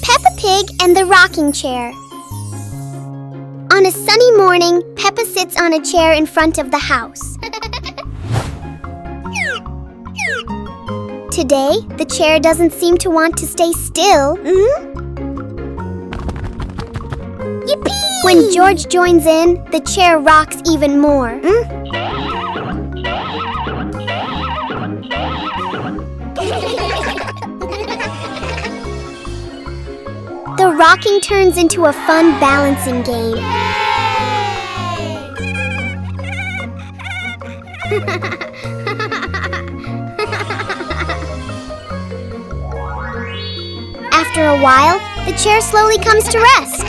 Peppa Pig and the Rocking Chair. On a sunny morning, Peppa sits on a chair in front of the house. Today, the chair doesn't seem to want to stay still. Yippee! When George joins in, the chair rocks even more. The rocking turns into a fun balancing game. After a while, the chair slowly comes to rest.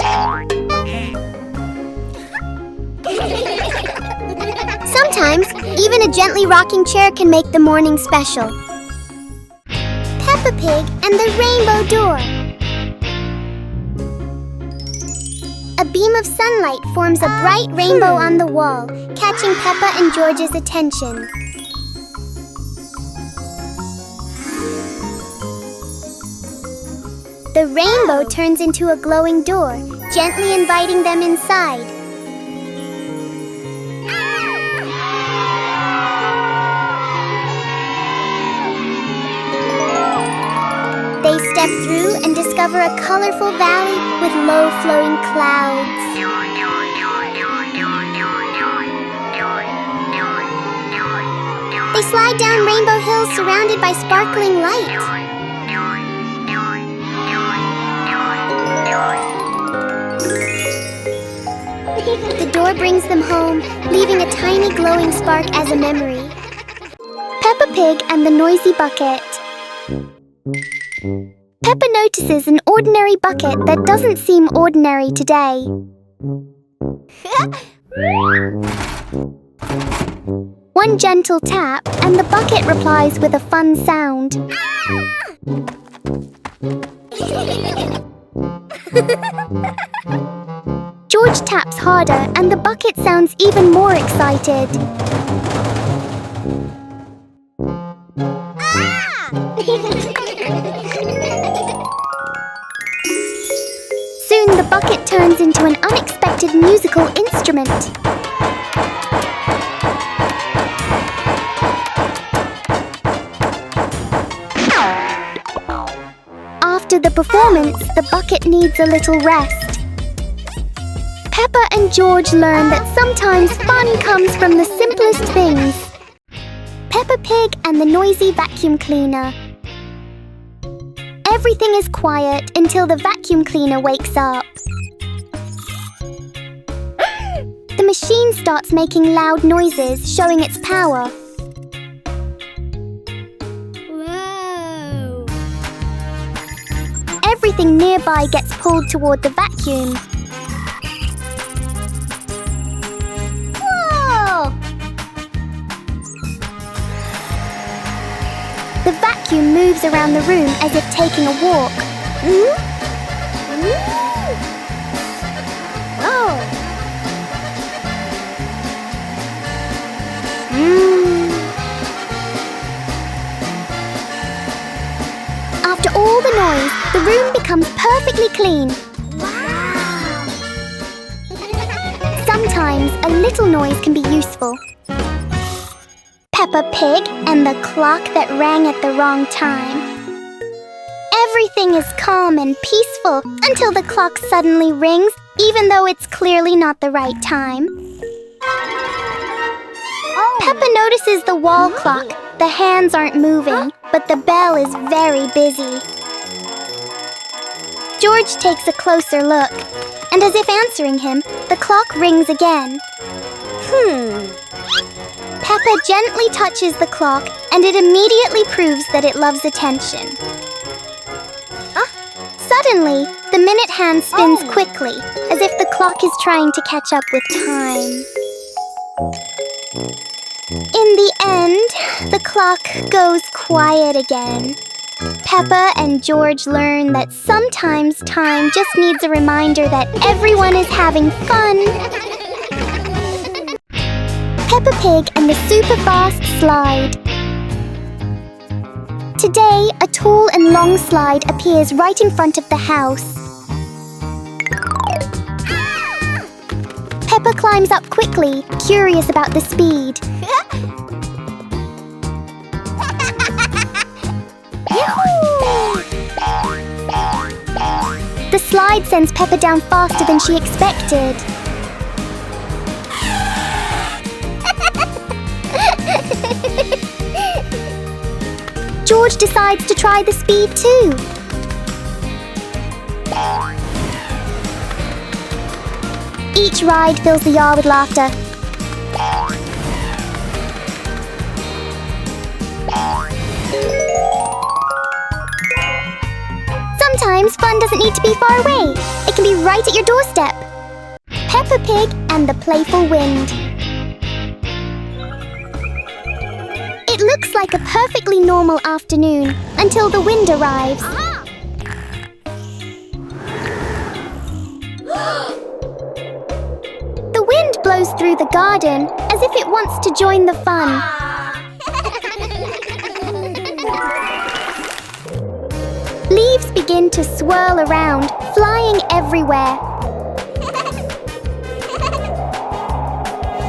Sometimes, even a gently rocking chair can make the morning special. Peppa Pig and the Rainbow Door. A beam of sunlight forms a bright rainbow on the wall, catching Peppa and George's attention. The rainbow turns into a glowing door, gently inviting them inside. They step through and discover a colorful valley with low-flowing clouds. They slide down Rainbow Hill surrounded by sparkling light. The door brings them home, leaving a tiny glowing spark as a memory. Peppa Pig and the Noisy Bucket. Peppa notices an ordinary bucket that doesn't seem ordinary today. One gentle tap, and the bucket replies with a fun sound. George taps harder, and the bucket sounds even more excited. Soon the bucket turns into an unexpected musical instrument. After the performance, the bucket needs a little rest. Peppa and George learn that sometimes fun comes from the simplest things. Peppa Pig and the Noisy Vacuum Cleaner. Everything is quiet until the vacuum cleaner wakes up. The machine starts making loud noises, showing its power. Whoa! Everything nearby gets pulled toward the vacuum. The vacuum moves around the room as if taking a walk. After all the noise, the room becomes perfectly clean. Wow! Sometimes a little noise can be useful. Peppa Pig and the clock that rang at the wrong time. Everything is calm and peaceful until the clock suddenly rings, even though it's clearly not the right time. Peppa notices the wall clock. The hands aren't moving, but the bell is very busy. George takes a closer look, and as if answering him, the clock rings again. Peppa gently touches the clock, and it immediately proves that it loves attention. Suddenly, the minute hand spins quickly, as if the clock is trying to catch up with time. In the end, the clock goes quiet again. Peppa and George learn that sometimes time just needs a reminder that everyone is having fun. Peppa Pig and the Super Fast Slide. Today, a tall and long slide appears right in front of the house. Peppa climbs up quickly, curious about the speed. The slide sends Peppa down faster than she expected. George decides to try the speed too. Each ride fills the yard with laughter. Sometimes fun doesn't need to be far away. It can be right at your doorstep. Peppa Pig and the Playful Wind. It looks like a perfectly normal afternoon until the wind arrives. The wind blows through the garden as if it wants to join the fun. Leaves begin to swirl around, flying everywhere.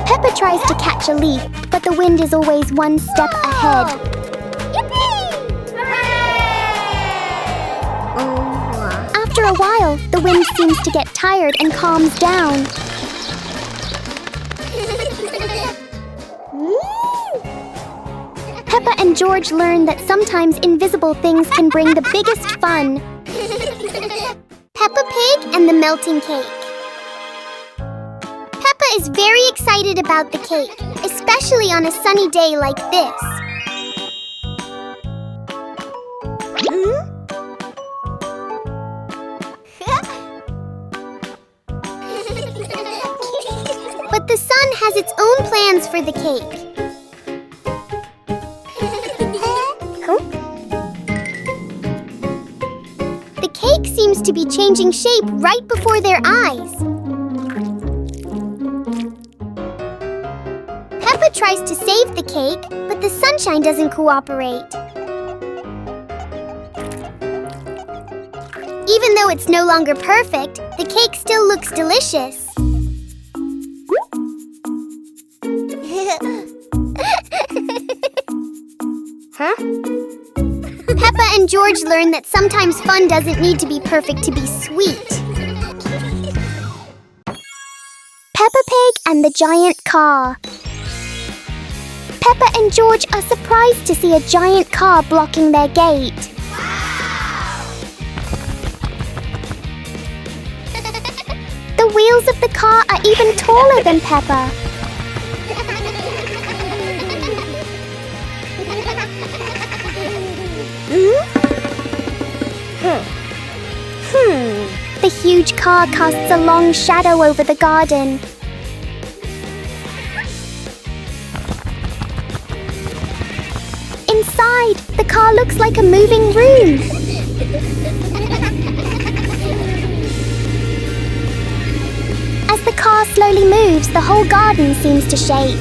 Peppa tries to catch a leaf, but the wind is always one step ahead. After a while, the wind seems to get tired and calms down. Peppa and George learn that sometimes invisible things can bring the biggest fun. Peppa Pig and the melting cake. Peppa is very excited about the cake, especially on a sunny day like this. But the sun has its own plans for the cake. The cake seems to be changing shape right before their eyes. Peppa tries to save the cake, but the sunshine doesn't cooperate. Even though it's no longer perfect, the cake still looks delicious. Peppa and George learn that sometimes fun doesn't need to be perfect to be sweet. Peppa Pig and the giant car. Peppa and George are surprised to see a giant car blocking their gate. The wheels of the car are even taller than Peppa. The huge car casts a long shadow over the garden. Inside, the car looks like a moving room. As the car slowly moves, the whole garden seems to shake.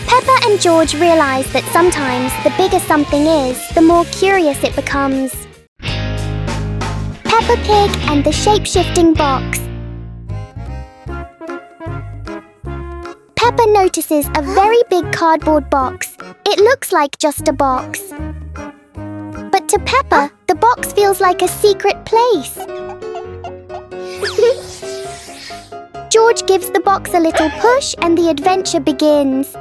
Peppa and George realize that sometimes the bigger something is, the more curious it becomes. Peppa Pig and the shape-shifting box. Peppa notices a very big cardboard box. It looks like just a box. But to Peppa, the box feels like a secret place. George gives the box a little push and the adventure begins.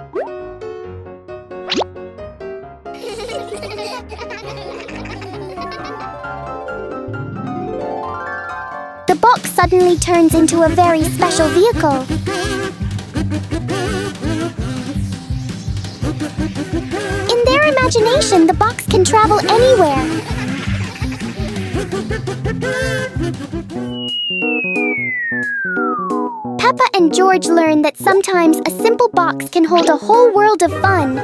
The box suddenly turns into a very special vehicle. In their imagination, the box can travel anywhere. Peppa and George learn that sometimes a simple box can hold a whole world of fun.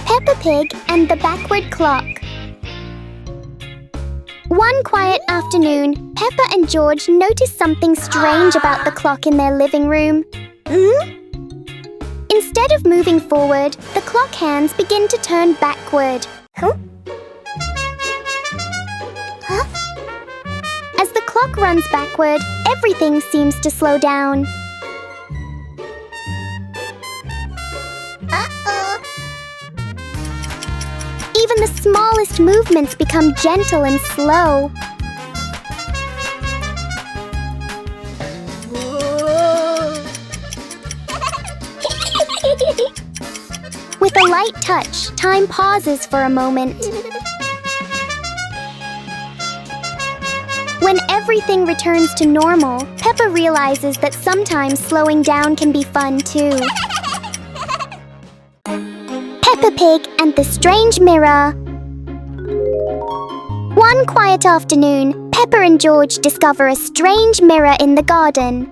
Peppa Pig and the backward clock. One quiet afternoon, Peppa and George noticed something strange about the clock in their living room. Instead of moving forward, the clock hands begin to turn backward. As the clock runs backward, everything seems to slow down. Even the smallest movements become gentle and slow. With a light touch, time pauses for a moment. When everything returns to normal, Peppa realizes that sometimes slowing down can be fun too. Peppa Pig and the Strange Mirror. One quiet afternoon, Peppa and George discover a strange mirror in the garden.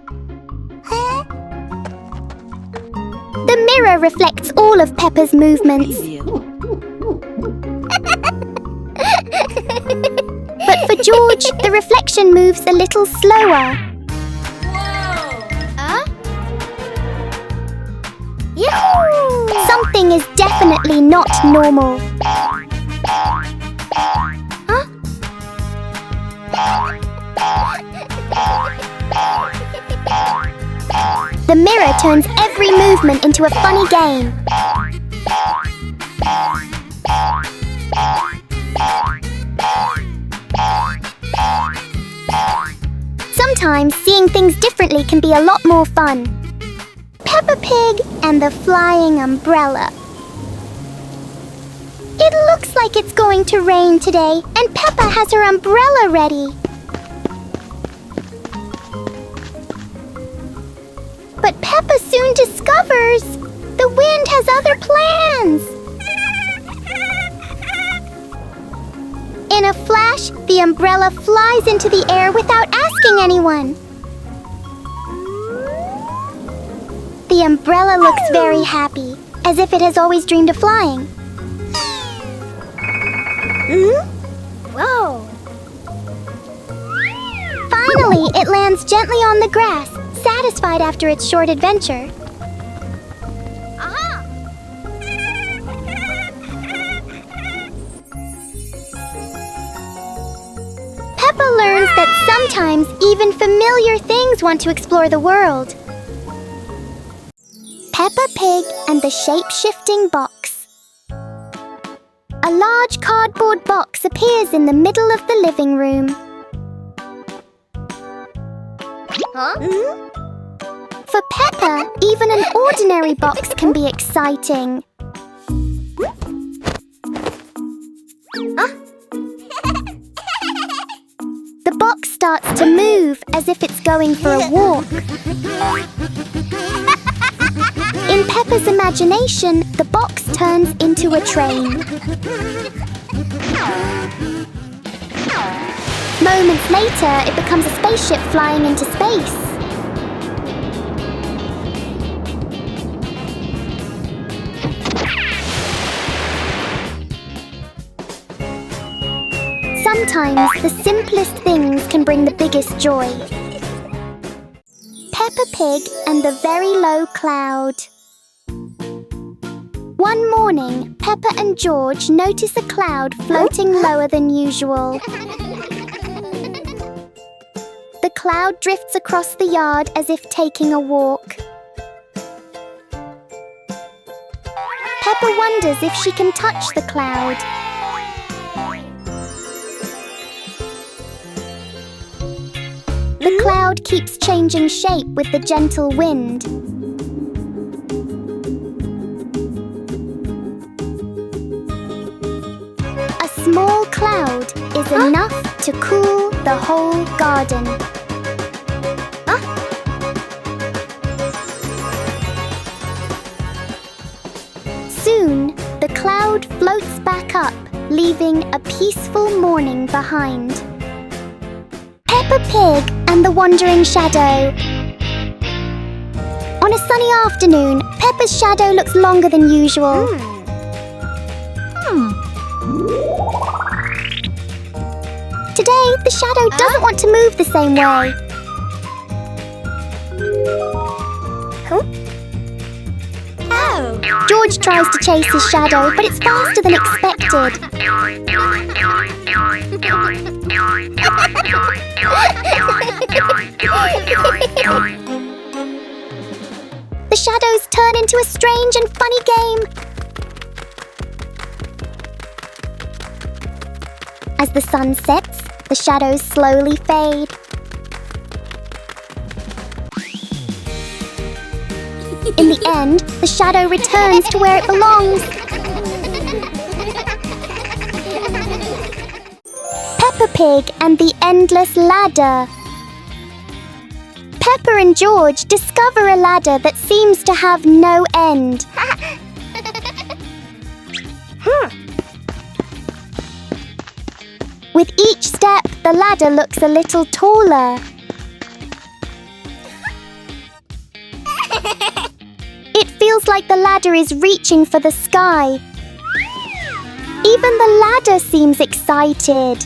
The mirror reflects all of Peppa's movements. But for George, the reflection moves a little slower. Something is definitely not normal. The mirror turns every movement into a funny game. Sometimes seeing things differently can be a lot more fun. Peppa Pig and the Flying Umbrella. It looks like it's going to rain today, and Peppa has her umbrella ready. But Peppa soon discovers the wind has other plans. In a flash, the umbrella flies into the air without asking anyone. The umbrella looks very happy, as if it has always dreamed of flying. Whoa! Finally, it lands gently on the grass, satisfied after its short adventure. Peppa learns that sometimes even familiar things want to explore the world. Peppa Pig and the Shape-Shifting Box. A large cardboard box appears in the middle of the living room. For Peppa, even an ordinary box can be exciting. The box starts to move as if it's going for a walk. In Peppa's imagination, the box turns into a train. Moments later, it becomes a spaceship flying into space. Sometimes the simplest things can bring the biggest joy. Peppa Pig and the Very Low Cloud. One morning, Peppa and George notice a cloud floating lower than usual. The cloud drifts across the yard as if taking a walk. Peppa wonders if she can touch the cloud. The cloud keeps changing shape with the gentle wind. A small cloud is enough to cool the whole garden. Soon, the cloud floats back up, leaving a peaceful morning behind. Peppa Pig and the Wandering Shadow. On a sunny afternoon, Peppa's shadow looks longer than usual. Today, the shadow doesn't want to move the same way. George tries to chase his shadow, but it's faster than expected. The shadows turn into a strange and funny game. As the sun sets, the shadows slowly fade. In the end, the shadow returns to where it belongs. Peppa Pig and the Endless Ladder. Peppa and George discover a ladder that seems to have no end. With each step, the ladder looks a little taller. It feels like the ladder is reaching for the sky. Even the ladder seems excited.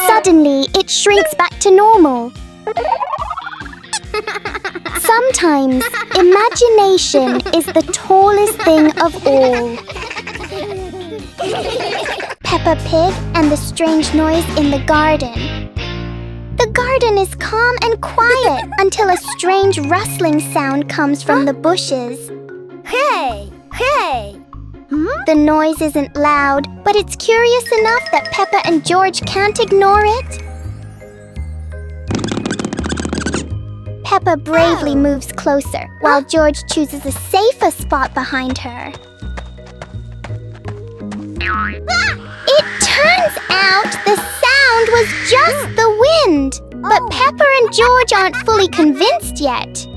Suddenly, it shrinks back to normal. Sometimes, imagination is the tallest thing of all. Peppa Pig and the strange noise in the garden. The garden is calm and quiet until a strange rustling sound comes from the bushes. Hey! Hey! The noise isn't loud, but it's curious enough that Peppa and George can't ignore it. Peppa bravely moves closer, while George chooses a safer spot behind her. It turns out the sound was just the wind, but Peppa and George aren't fully convinced yet.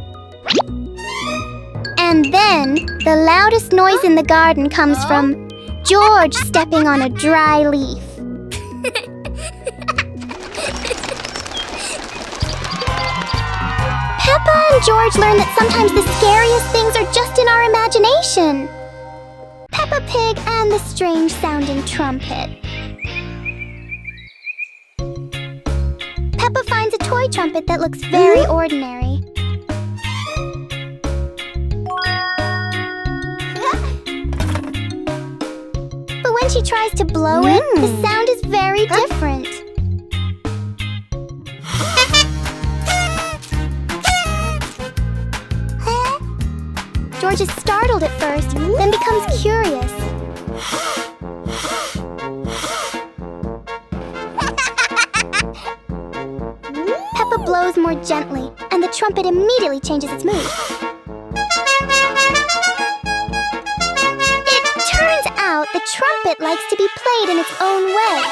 And then, the loudest noise in the garden comes from George stepping on a dry leaf. Peppa and George learn that sometimes the scariest things are just in our imagination. Peppa Pig and the strange sounding trumpet. Peppa finds a toy trumpet that looks very ordinary. But when she tries to blow it, the sound is very different. George is startled at first, then becomes curious. Peppa blows more gently, and the trumpet immediately changes its mood. It turns out the trumpet likes to be played in its own way.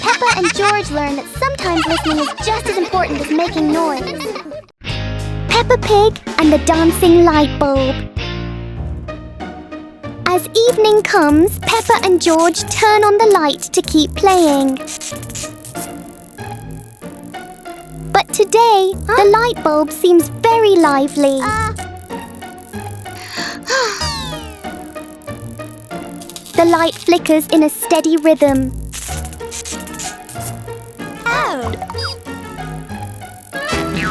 Peppa and George learn that sometimes listening is just as important as making noise. Peppa Pig and the dancing light bulb. As evening comes, Peppa and George turn on the light to keep playing. But today, the light bulb seems very lively. The light flickers in a steady rhythm.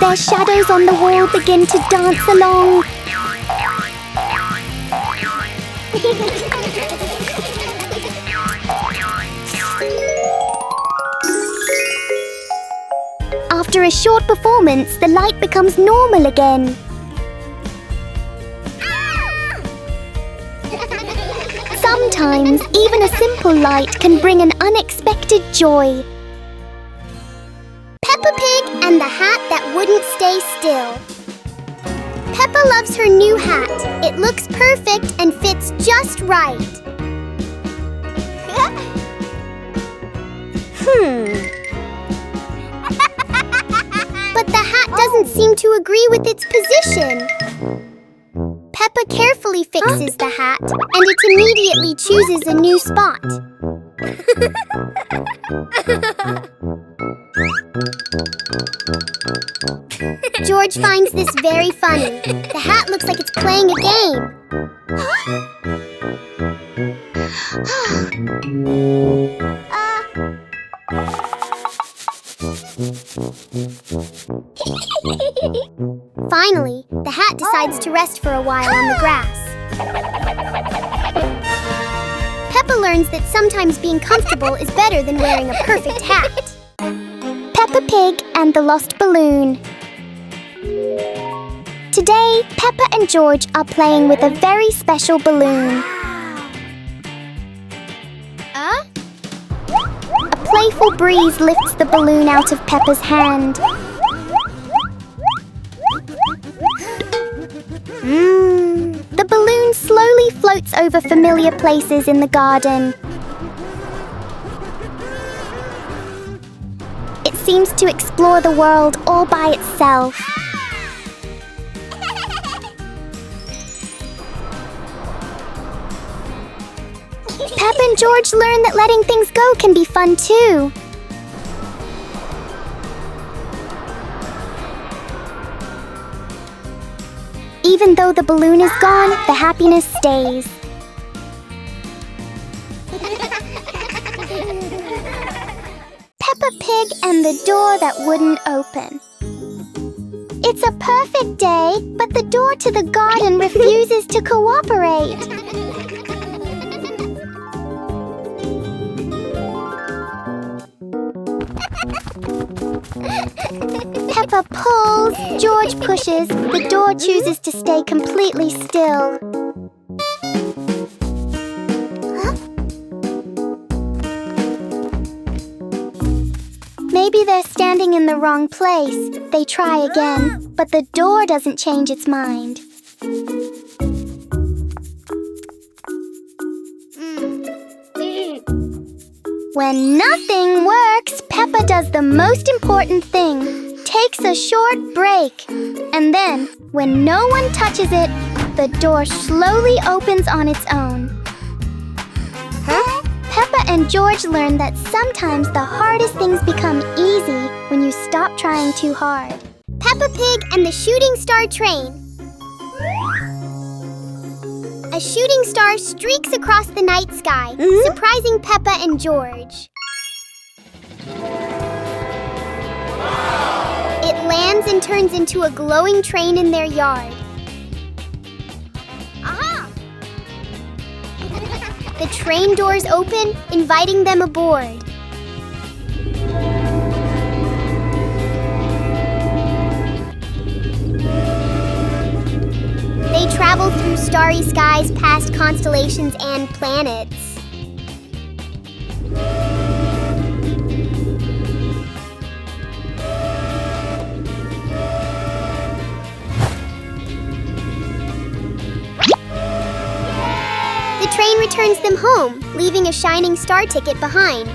Their shadows on the wall begin to dance along. After a short performance, the light becomes normal again. Sometimes, even a simple light can bring an unexpected joy. Peppa Pig and the hat that wouldn't stay still. Peppa loves her new hat. It looks perfect and fits just right. But the hat doesn't seem to agree with its position. Peppa carefully fixes the hat, and it immediately chooses a new spot. George finds this very funny. The hat looks like it's playing a game. Finally, the hat decides to rest for a while on the grass. Peppa learns that sometimes being comfortable is better than wearing a perfect hat. Peppa Pig and the Lost Balloon. Today, Peppa and George are playing with a very special balloon. A playful breeze lifts the balloon out of Peppa's hand. The balloon slowly floats over familiar places in the garden. It seems to explore the world all by itself. Peppa and George learn that letting things go can be fun too. Even though the balloon is gone, the happiness stays. Peppa Pig and the door that wouldn't open. It's a perfect day, but the door to the garden refuses to cooperate. Peppa pulls, George pushes, the door chooses to stay completely still. Maybe they're standing in the wrong place. They try again, but the door doesn't change its mind. When nothing works, Peppa does the most important thing. Takes a short break. And then, when no one touches it, the door slowly opens on its own. Peppa and George learn that sometimes the hardest things become easy when you stop trying too hard. Peppa Pig and the Shooting Star Train. A shooting star streaks across the night sky, surprising Peppa and George. It lands and turns into a glowing train in their yard. The train doors open, inviting them aboard. They travel through starry skies past constellations and planets. The train returns them home, leaving a shining star ticket behind.